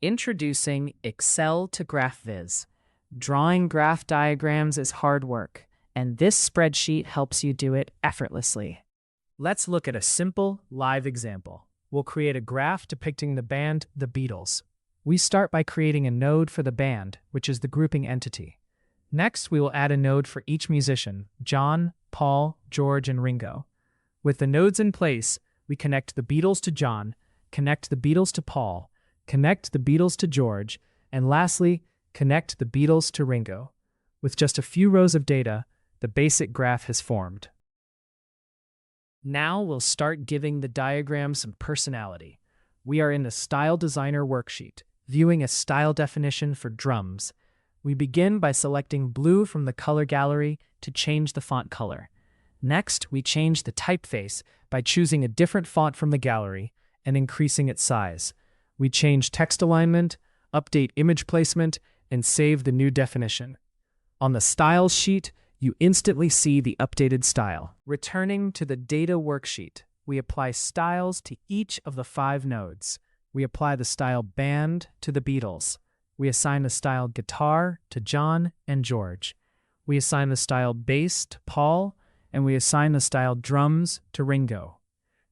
Introducing Excel to Graphviz. Drawing graph diagrams is hard work, and this spreadsheet helps you do it effortlessly. Let's look at a simple, live example. We'll create a graph depicting the band The Beatles. We start by creating a node for the band, which is the grouping entity. Next, we will add a node for each musician, John, Paul, George, and Ringo. With the nodes in place, we connect the Beatles to John, connect the Beatles to Paul, connect the Beatles to George, and lastly, connect the Beatles to Ringo. With just a few rows of data, the basic graph has formed. Now we'll start giving the diagram some personality. We are in the Style Designer worksheet, viewing a style definition for drums. We begin by selecting blue from the color gallery to change the font color. Next, we change the typeface by choosing a different font from the gallery and increasing its size. We change text alignment, update image placement, and save the new definition. On the Styles sheet, you instantly see the updated style. Returning to the Data worksheet, we apply styles to each of the 5 nodes. We apply the style Band to the Beatles. We assign the style Guitar to John and George. We assign the style Bass to Paul, and we assign the style Drums to Ringo.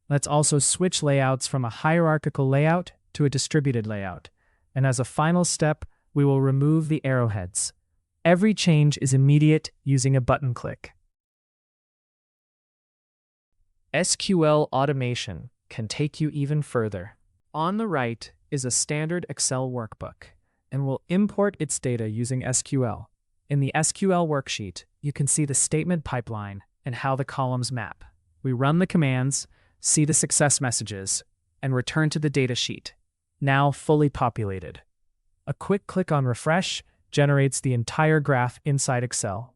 Let's also switch layouts from a hierarchical layout to a distributed layout. And as a final step, we will remove the arrowheads. Every change is immediate using a button click. SQL automation can take you even further. On the right is a standard Excel workbook, and we'll import its data using SQL. In the SQL worksheet, you can see the statement pipeline and how the columns map. We run the commands, see the success messages, and return to the data sheet, now fully populated. A quick click on refresh generates the entire graph inside Excel.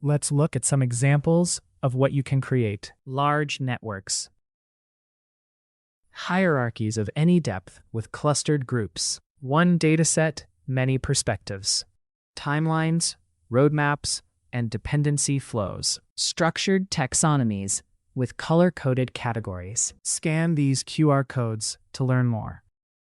Let's look at some examples of what you can create. Large networks. Hierarchies of any depth with clustered groups. One dataset, many perspectives. Timelines, roadmaps, and dependency flows. Structured taxonomies with color-coded categories. Scan these QR codes to learn more.